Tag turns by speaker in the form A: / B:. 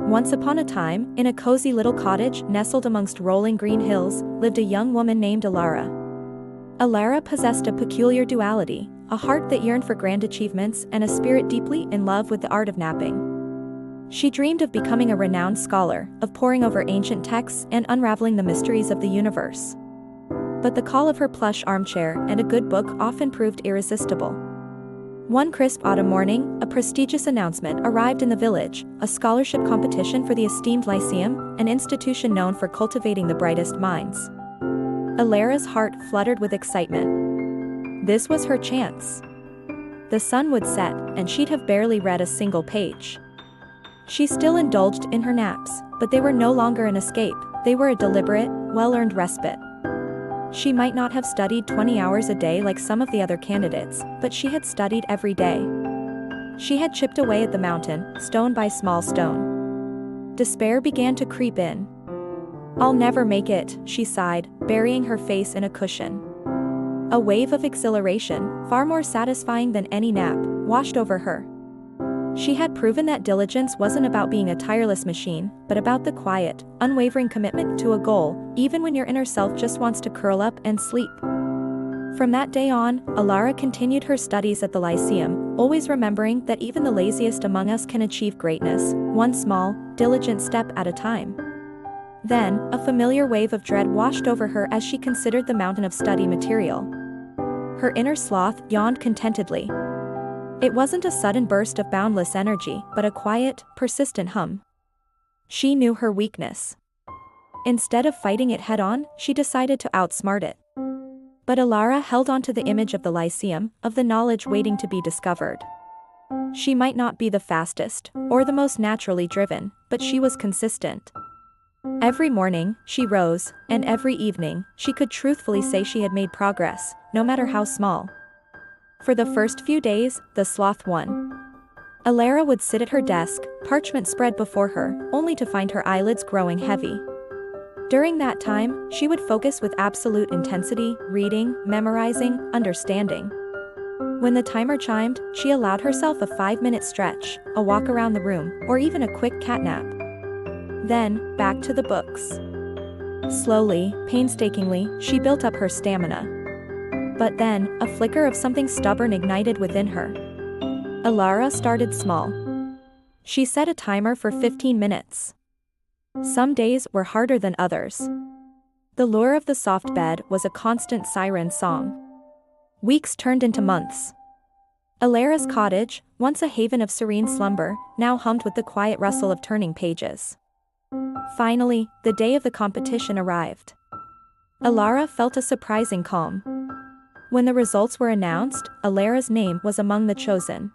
A: Once upon a time, in a cozy little cottage nestled amongst rolling green hills, lived a young woman named Elara. Elara possessed a peculiar duality, a heart that yearned for grand achievements and a spirit deeply in love with the art of napping. She dreamed of becoming a renowned scholar, of poring over ancient texts and unraveling the mysteries of the universe. But the call of her plush armchair and a good book often proved irresistible. One crisp autumn morning, a prestigious announcement arrived in the village, a scholarship competition for the esteemed Lyceum, an institution known for cultivating the brightest minds. Elara's heart fluttered with excitement. This was her chance. The sun would set, and she'd have barely read a single page. She still indulged in her naps, but they were no longer an escape, they were a deliberate, well-earned respite. She might not have studied 20 hours a day like some of the other candidates, but she had studied every day. She had chipped away at the mountain, stone by small stone. Despair began to creep in. "I'll never make it," she sighed, burying her face in a cushion. A wave of exhilaration, far more satisfying than any nap, washed over her. She had proven that diligence wasn't about being a tireless machine, but about the quiet, unwavering commitment to a goal, even when your inner self just wants to curl up and sleep. From that day on, Elara continued her studies at the Lyceum, always remembering that even the laziest among us can achieve greatness, one small, diligent step at a time. Then, a familiar wave of dread washed over her as she considered the mountain of study material. Her inner sloth yawned contentedly. It wasn't a sudden burst of boundless energy, but a quiet, persistent hum. She knew her weakness. Instead of fighting it head-on, she decided to outsmart it. But Elara held on to the image of the Lyceum, of the knowledge waiting to be discovered. She might not be the fastest, or the most naturally driven, but she was consistent. Every morning, she rose, and every evening, she could truthfully say she had made progress, no matter how small. For the first few days, the sloth won. Elara would sit at her desk, parchment spread before her, only to find her eyelids growing heavy. During that time, she would focus with absolute intensity, reading, memorizing, understanding. When the timer chimed, she allowed herself a 5-minute stretch, a walk around the room, or even a quick cat nap. Then, back to the books. Slowly, painstakingly, she built up her stamina. But then, a flicker of something stubborn ignited within her. Elara started small. She set a timer for 15 minutes. Some days were harder than others. The lure of the soft bed was a constant siren song. Weeks turned into months. Elara's cottage, once a haven of serene slumber, now hummed with the quiet rustle of turning pages. Finally, the day of the competition arrived. Elara felt a surprising calm. When the results were announced, Elara's name was among the chosen.